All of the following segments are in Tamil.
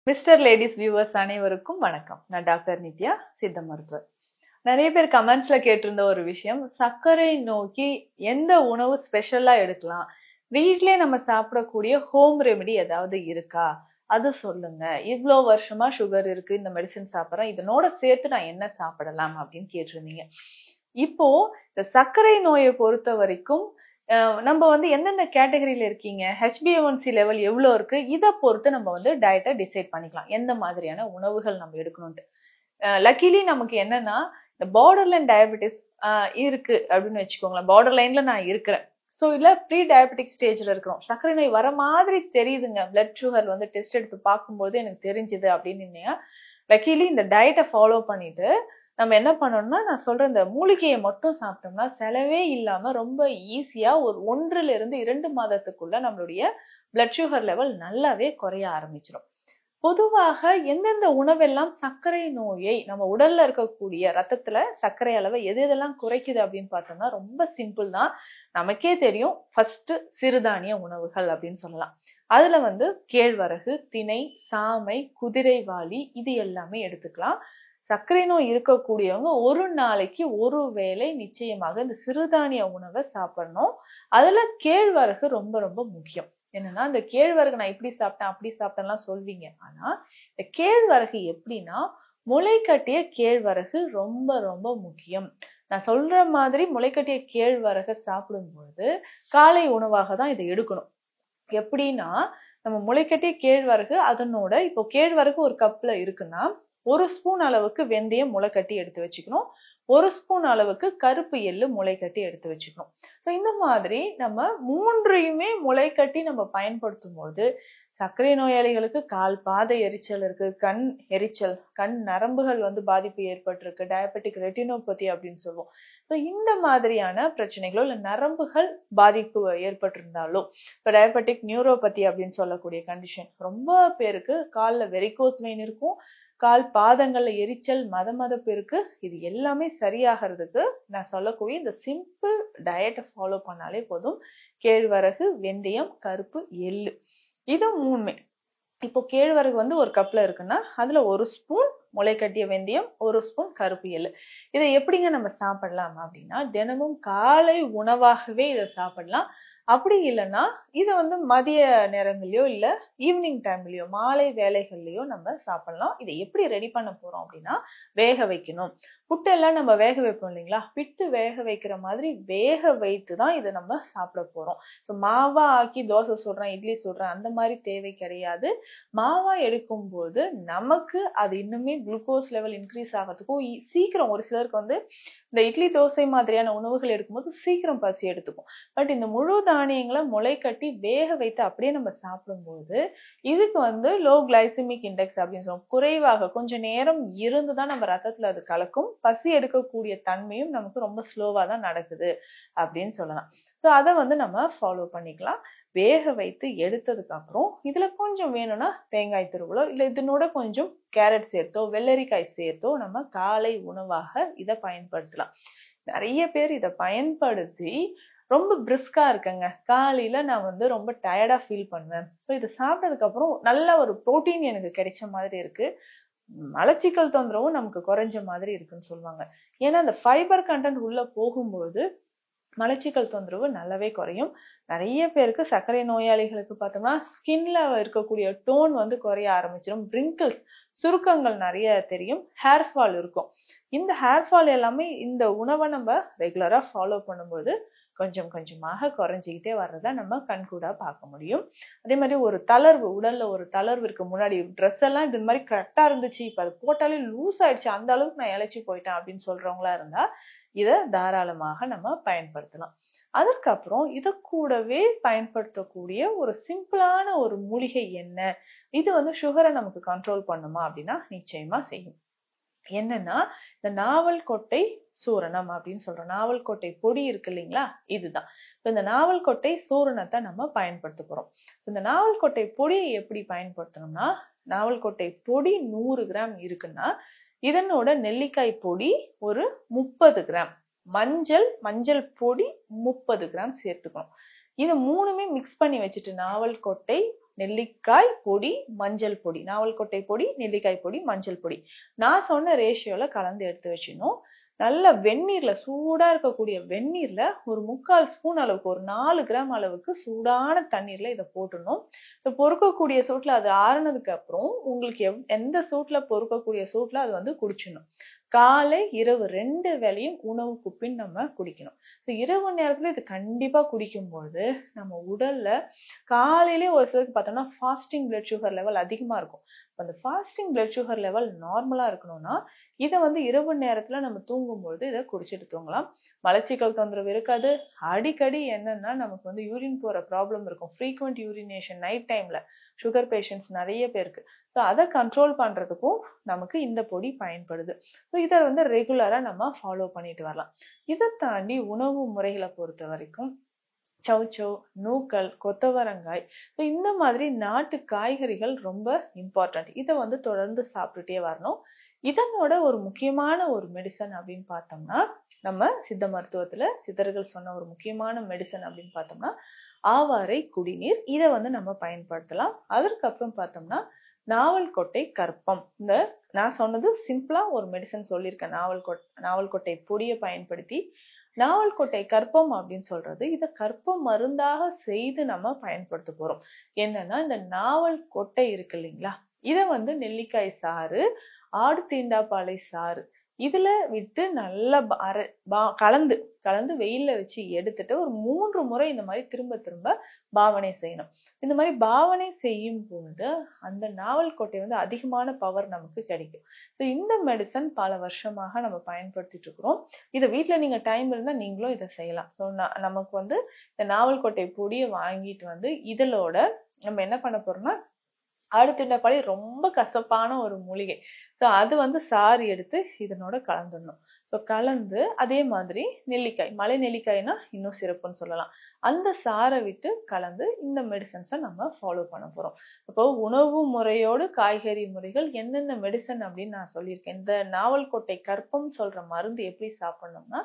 மிஸ்டர் லேடிஸ் வியூவர்ஸ் அனைவருக்கும் வணக்கம். நான் டாக்டர் நித்யா, சித்த மருத்துவர். நிறைய பேர் கமெண்ட்ஸ்ல கேட்டிருந்த ஒரு விஷயம், சர்க்கரை நோக்கி எந்த உணவு ஸ்பெஷலா எடுக்கலாம், வீட்லயே நம்ம சாப்பிடக்கூடிய ஹோம் ரெமெடி ஏதாவது இருக்கா, அது சொல்லுங்க. இவ்வளோ வருஷமா சுகர் இருக்கு, இந்த மெடிசன் சாப்பிட்றேன், இதனோட சேர்த்து நான் என்ன சாப்பிடலாம் அப்படின்னு கேட்டிருந்தீங்க. இப்போ இந்த சர்க்கரை நோயை பொறுத்த வரைக்கும் நம்ம எந்தெந்த கேட்டகரியில இருக்கீங்க, HbA1c லெவல் எவ்வளோ இருக்கு, இதை பொறுத்து நம்ம டயட்டை டிசைட் பண்ணிக்கலாம், எந்த மாதிரியான உணவுகள் நம்ம எடுக்கணும்ட்டு. லக்கிலி நமக்கு என்னன்னா, இந்த பார்டர் லைன் டயபெட்டிஸ் இருக்கு அப்படின்னு வச்சுக்கோங்களேன். பார்டர் லைன்ல நான் இருக்கிறேன். ஸோ இல்ல ப்ரீ டயபெட்டிக் ஸ்டேஜ்ல இருக்கிறோம், சர்க்கரை நோய் வர மாதிரி தெரியுதுங்க, பிளட் சுகர் டெஸ்ட் எடுத்து பார்க்கும்போது எனக்கு தெரிஞ்சுது அப்படின்னு. லக்கிலி இந்த டயட்டை ஃபாலோ பண்ணிட்டு நம்ம என்ன பண்ணணும்னா, நான் சொல்ற இந்த மூலிகையை மட்டும் சாப்பிட்டோம்னா செலவே இல்லாம ரொம்ப ஈஸியா ஒரு 1 to 2 மாதத்துக்குள்ள நம்மளுடைய பிளட் சுகர் லெவல் நல்லாவே குறைய ஆரம்பிச்சிடும். பொதுவாக எந்தெந்த உணவெல்லாம் சர்க்கரை நோயை, நம்ம உடல்ல இருக்கக்கூடிய ரத்தத்துல சர்க்கரை அளவை எதெல்லாம் குறைக்குது அப்படின்னு பார்த்தோம்னா ரொம்ப சிம்பிள் தான். நமக்கே தெரியும், ஃபர்ஸ்ட் சிறுதானிய உணவுகள் அப்படின்னு சொல்லலாம். அதுல கேழ்வரகு, திணை, சாமை, குதிரைவாலி இது எல்லாமே எடுத்துக்கலாம். சர்க்கரை நோய் இருக்கக்கூடியவங்க ஒரு நாளைக்கு ஒரு வேளை நிச்சயமாக இந்த சிறுதானிய உணவை சாப்பிடணும். அதுல கேழ்வரகு ரொம்ப ரொம்ப முக்கியம். என்னன்னா, இந்த கேழ்வரகு நான் இப்படி சாப்பிட்டேன் அப்படி சாப்பிட்டேன்லாம் சொல்வீங்க. ஆனா இந்த கேழ்வரகு எப்படின்னா, முளை கட்டிய கேழ்வரகு ரொம்ப ரொம்ப முக்கியம். நான் சொல்ற மாதிரி முளைக்கட்டிய கேழ்வரகை சாப்பிடும்போது காலை உணவாக தான் இதை எடுக்கணும். எப்படின்னா, நம்ம முளைக்கட்டிய கேழ்வரகு அதனோட, இப்போ கேழ்வரகு ஒரு கப்ல இருக்குன்னா 1 ஸ்பூன் அளவுக்கு வெந்தயம் முளை கட்டி எடுத்து வச்சுக்கணும், 1 ஸ்பூன் அளவுக்கு கருப்பு எள்ளு முளை கட்டி எடுத்து வச்சுக்கணும். ஸோ இந்த மாதிரி நம்ம 3யுமே முளை கட்டி நம்ம பயன்படுத்தும் போது சர்க்கரை நோயாளிகளுக்கு கால் பாத எரிச்சல் இருக்கு, கண் எரிச்சல், கண் நரம்புகள் பாதிப்பு ஏற்பட்டிருக்கு, டயபெட்டிக் ரெட்டினோபதி அப்படின்னு சொல்லுவோம். ஸோ இந்த மாதிரியான பிரச்சனைகளோ இல்லை நரம்புகள் பாதிப்பு ஏற்பட்டிருந்தாலோ, இப்போ டயபெட்டிக் நியூரோபதி அப்படின்னு சொல்லக்கூடிய கண்டிஷன், ரொம்ப பேருக்கு காலில் வெரிகோஸ் வெயின் இருக்கும், கால் பாதங்கள்ல எரிச்சல், மதமதப்பு இருக்கு. இது எல்லாமே சரியாகிறதுக்கு நான் சொல்லக்கூடிய இந்த சிம்பிள் டயட்டை ஃபாலோ பண்ணாலே போதும். கேழ்வரகு, வெந்தயம், கருப்பு எள்ளு, இது 3மே. இப்போ கேழ்வரகு ஒரு கப்ல இருக்குன்னா அதுல 1 ஸ்பூன் முளை கட்டிய வெந்தயம், 1 ஸ்பூன் கருப்பு எள்ளு. இதை எப்படிங்க நம்ம சாப்பிடலாம் அப்படின்னா, தினமும் காலை உணவாகவே இதை சாப்பிடலாம். அப்படி இல்லைன்னா இதை மதிய நேரங்கள்லயோ இல்ல ஈவினிங் டைம்லயோ மாலை வேலைகள்லயோ நம்ம சாப்பிடலாம். இதை எப்படி ரெடி பண்ண போறோம் அப்படின்னா, வேக வைக்கணும். புட்டெல்லாம் நம்ம வேக வைப்போம் இல்லைங்களா, பிட்டு வேக வைக்கிற மாதிரி வேக வைத்து தான் இதை நம்ம சாப்பிட போறோம். ஸோ மாவா ஆக்கி தோசை சுடுறேன், இட்லி சுடுறேன் அந்த மாதிரி தேவை கிடையாது. மாவா எடுக்கும் போது நமக்கு அது இன்னுமே குளுக்கோஸ் லெவல் இன்க்ரீஸ் ஆகிறதுக்கும் சீக்கிரம், ஒரு சிலருக்கு இந்த இட்லி தோசை மாதிரியான உணவுகள் எடுக்கும்போது சீக்கிரம் பசி எடுத்துக்கும். பட் இந்த முழு தானியங்களை முளை கட்டி வேக வைத்து அப்படியே நம்ம சாப்பிடும்போது இதுக்கு லோ கிளைசிமிக் இண்டெக்ஸ் அப்படின்னு சொல்லுவோம், குறைவாக கொஞ்சம் நேரம் இருந்துதான் நம்ம ரத்தத்துல அது கலக்கும், பசி எடுக்கக்கூடிய தன்மையும் நமக்கு ரொம்ப ஸ்லோவா தான் நடக்குது அப்படின்னு சொல்லலாம். ஸோ அதை நம்ம ஃபாலோ பண்ணிக்கலாம். வேக வைத்து எடுத்ததுக்கு அப்புறம் இதுல கொஞ்சம் வேணும்னா தேங்காய் துருவலோ இல்லை இதனோட கொஞ்சம் கேரட் சேர்த்தோ வெள்ளரிக்காய் சேர்த்தோ நம்ம காலை உணவாக இதை பயன்படுத்தலாம். நிறைய பேர் இதை பயன்படுத்தி ரொம்ப பிரிஸ்கா இருக்குங்க, காலையில நான் ரொம்ப டயர்டா ஃபீல் பண்ணுவேன், ஸோ இதை சாப்பிட்டதுக்கு அப்புறம் நல்ல ஒரு புரோட்டீன் எனக்கு கிடைச்ச மாதிரி இருக்கு, மலச்சிக்கல் தொந்தரவும் நமக்கு குறைஞ்ச மாதிரி இருக்குன்னு சொல்லுவாங்க. ஏன்னா அந்த ஃபைபர் கண்டென்ட் உள்ள போகும்போது மலச்சிக்கல் தொந்தரவு நல்லாவே குறையும். நிறைய பேருக்கு சர்க்கரை நோயாளிகளுக்கு பார்த்தோம்னா ஸ்கின்ல இருக்கக்கூடிய டோன் குறைய ஆரம்பிச்சிடும், ரிங்கிள்ஸ் சுருக்கங்கள் நிறைய தெரியும், ஹேர் ஃபால் இருக்கும். இந்த ஹேர் ஃபால் எல்லாமே இந்த உணவை நம்ம ரெகுலரா ஃபாலோ பண்ணும்போது கொஞ்சம் கொஞ்சமாக குறைஞ்சிக்கிட்டே வர்றதை நம்ம கண்கூடா பார்க்க முடியும். அதே மாதிரி ஒரு தளர்வு, உடல்ல ஒரு தளர்விற்கு முன்னாடி ட்ரெஸ் எல்லாம் இது மாதிரி கரெக்டா இருந்துச்சு, இப்ப அது போட்டாலே லூஸ் ஆயிடுச்சு, அந்த அளவுக்கு நான் இழைச்சி போயிட்டேன் அப்படின்னு சொல்றவங்களா இருந்தா இதை தாராளமாக நம்ம பயன்படுத்தலாம். அதற்கப்புறம் இதை கூடவே பயன்படுத்தக்கூடிய ஒரு சிம்பிளான ஒரு மூலிகை என்ன, இது சுகரை நமக்கு கண்ட்ரோல் பண்ணுமா அப்படின்னா நிச்சயமா செய்யும். என்னன்னா, இந்த நாவல் கொட்டை சூரணம் அப்படின்னு சொல்றோம், நாவல் கொட்டை பொடி இருக்கு இல்லைங்களா, இதுதான். இந்த நாவல் கொட்டை சூரணத்தை நம்ம பயன்படுத்த போறோம். இந்த நாவல் கொட்டை பொடியை எப்படி பயன்படுத்தணும்னா, நாவல் கொட்டை பொடி 100 கிராம் இருக்குன்னா இதனோட நெல்லிக்காய் பொடி ஒரு 30 கிராம், மஞ்சள் பொடி 30 கிராம் சேர்த்துக்கணும். இது 3மே மிக்ஸ் பண்ணி வச்சுட்டு நாவல் கொட்டை நெல்லிக்காய் பொடி, மஞ்சள் பொடி, நாவல் கொட்டை பொடி, நெல்லிக்காய் பொடி, மஞ்சள் பொடி நான் சொன்ன ரேஷியோல கலந்து எடுத்து வச்சிடணும். நல்ல வெந்நீர்ல, சூடா இருக்கக்கூடிய வெந்நீர்ல ஒரு 3/4 ஸ்பூன் அளவுக்கு, ஒரு 4 கிராம் அளவுக்கு சூடான தண்ணீர்ல இதை போட்டுடணும். பொறுக்கக்கூடிய சூட்ல அது ஆறுனதுக்கு அப்புறம் உங்களுக்கு எந்த சூட்ல பொறுக்கக்கூடிய சூட்ல அது வந்து குடிச்சிடணும். காலை இரவு 2 வேளையும் உணவுக்கு பின் நம்ம குடிக்கணும். இரவு நேரத்துல இது கண்டிப்பா குடிக்கும்போது நம்ம உடல்ல காலையிலே ஒரு சிலருக்கு பார்த்தோம்னா ஃபாஸ்டிங் பிளட் சுகர் லெவல் அதிகமா இருக்கும். அந்த ஃபாஸ்டிங் பிளட் சுகர் லெவல் நார்மலா இருக்கணும்னா இதை வந்து இரவு நேரத்துல நம்ம தூங்கும்போது இதை குடிச்சிட்டு தூங்கலாம். மலச்சிக்கல் தொந்தரவு இருக்காது. அடிக்கடி என்னன்னா நமக்கு வந்து யூரின் போற ப்ராப்ளம் இருக்கும், ஃப்ரீக்வெண்ட் யூரினேஷன் நைட் டைம்ல சுகர் பேஷண்ட்ஸ் நிறைய பேருக்கு. ஸோ அதை கண்ட்ரோல் பண்றதுக்கும் நமக்கு இந்த பொடி பயன்படுது. ஸோ இதை வந்து ரெகுலரா நம்ம ஃபாலோ பண்ணிட்டு வரலாம். இதை தாண்டி உணவு முறைகளை பொறுத்த வரைக்கும் சௌச்சௌ, நூக்கல், கொத்தவரங்காய், இந்த மாதிரி நாட்டு காய்கறிகள் ரொம்ப இம்பார்ட்டன்ட். இதை வந்து தொடர்ந்து சாப்பிட்டுட்டே வரணும். இதனோட ஒரு முக்கியமான ஒரு மெடிசன் அப்படின்னு பார்த்தோம்னா, நம்ம சித்த மருத்துவத்துல சித்தர்கள் சொன்ன ஒரு முக்கியமான மெடிசன் அப்படின்னு பார்த்தோம்னா ஆவாரை குடிநீர். இதை வந்து நம்ம பயன்படுத்தலாம். அதற்கப்புறம் பார்த்தோம்னா நாவல் கொட்டை கற்பம். இந்த நான் சொன்னது சிம்பிளா ஒரு மெடிசன் சொல்லியிருக்கேன். நாவல் கொட்டை பொடியை பயன்படுத்தி நாவல் கொட்டை கற்பம் அப்படின்னு சொல்றது இதை கற்ப மருந்தாக செய்து நம்ம பயன்படுத்த போறோம். என்னன்னா இந்த நாவல் கொட்டை இருக்கு இல்லைங்களா, இதை வந்து நெல்லிக்காய் சாறு, ஆடு தீண்டாப்பாலை சாறு இதுல விட்டு நல்லா கலந்து வெயில்ல வச்சு எடுத்துட்டு ஒரு 3 முறை இந்த மாதிரி திரும்ப திரும்ப பாவனை செய்யணும். இந்த மாதிரி பாவனை செய்யும் போது அந்த நாவல் கொட்டை வந்து அதிகமான பவர் நமக்கு கிடைக்கும். ஸோ இந்த மெடிசன் பல வருஷமாக நம்ம பயன்படுத்திட்டு இருக்கிறோம். இதை வீட்டுல நீங்க டைம் இருந்தா நீங்களும் இதை செய்யலாம். ஸோ நமக்கு வந்து இந்த நாவல் கொட்டை பொடியை வாங்கிட்டு வந்து இதோட நம்ம என்ன பண்ண போறோம்னா, ஆடு தீண்டாப்பாலை ரொம்ப கசப்பான ஒரு மூலிகை. ஸோ அது வந்து சாறு எடுத்து இதனோட கலந்துடணும். ஸோ கலந்து அதே மாதிரி நெல்லிக்காய், மலை நெல்லிக்காய்னா இன்னும் சிறப்புன்னு சொல்லலாம், அந்த சாரை விட்டு கலந்து இந்த மெடிசன்ஸை நம்ம ஃபாலோ பண்ண போறோம். இப்போ உணவு முறையோடு காய்கறி முறைகள் என்னென்ன மெடிசன் அப்படின்னு நான் சொல்லியிருக்கேன். இந்த நாவல் கொட்டை கற்பம் சொல்ற மருந்து எப்படி சாப்பிடணும்னா,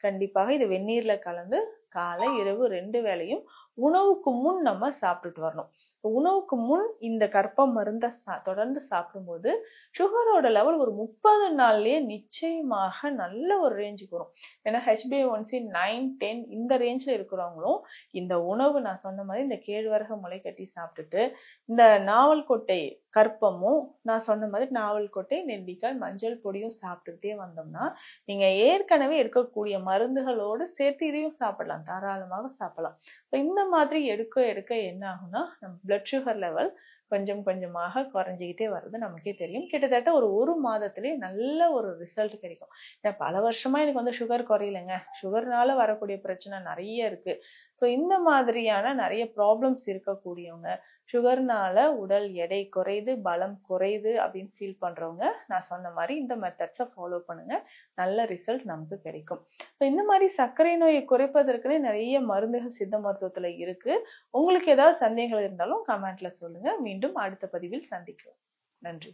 கண்டிப்பாக இது வெந்நீர்ல கலந்து காலை இரவு 2 வேளையும் உணவுக்கு முன் நம்ம சாப்பிட்டுட்டு வரணும். உணவுக்கு முன் இந்த கற்ப மருந்தை தொடர்ந்து சாப்பிடும்போது சுகரோட லெவல் ஒரு 30 நாள்லயே நிச்சயமாக நல்ல ஒரு ரேஞ்சுக்கு வரும். ஏன்னா HbA1c 9, 10 இந்த ரேஞ்ச்ல இருக்கிறவங்களும் இந்த உணவு நான் சொன்ன மாதிரி இந்த கேழ்வரகு முளை கட்டி சாப்பிட்டுட்டு இந்த நாவல் கொட்டை கற்பமும் நான் சொன்ன மாதிரி நாவல் கொட்டை, நெல்லிக்காய், மஞ்சள் பொடியும் சாப்பிட்டுக்கிட்டே வந்தோம்னா நீங்க ஏற்கனவே இருக்கக்கூடிய மருந்துகளோடு சேர்த்து இதையும் சாப்பிடலாம், தாராளமாக சாப்பிடலாம். இந்த மாதிரி எடுக்க என்ன ஆகும்னா நம்ம பிளட் சுகர் லெவல் கொஞ்சம் கொஞ்சமாக குறைஞ்சிக்கிட்டே வர்றது நமக்கே தெரியும். கிட்டத்தட்ட ஒரு மாதத்திலே நல்ல ஒரு ரிசல்ட் கிடைக்கும். ஏன்னா பல வருஷமா எனக்கு வந்து சுகர் குறையலைங்க, சுகர்னால வரக்கூடிய பிரச்சனை நிறைய இருக்கு. ஸோ இந்த மாதிரியான நிறைய ப்ராப்ளம்ஸ் இருக்கக்கூடியவங்க, சுகர்னால உடல் எடை குறையுது, பலம் குறையுது அப்படின்னு ஃபீல் பண்றவங்க நான் சொன்ன மாதிரி இந்த மெத்தட்ஸை ஃபாலோ பண்ணுங்க, நல்ல ரிசல்ட் நமக்கு கிடைக்கும். இந்த மாதிரி சர்க்கரை நோயை குறைப்பதற்குனே நிறைய மருந்துகள் சித்த மருத்துவத்துல இருக்கு. உங்களுக்கு ஏதாவது சந்தேகங்கள் இருந்தாலும் கமெண்ட்ல சொல்லுங்க. மீண்டும் அடுத்த பதிவில் சந்திக்கலாம். நன்றி.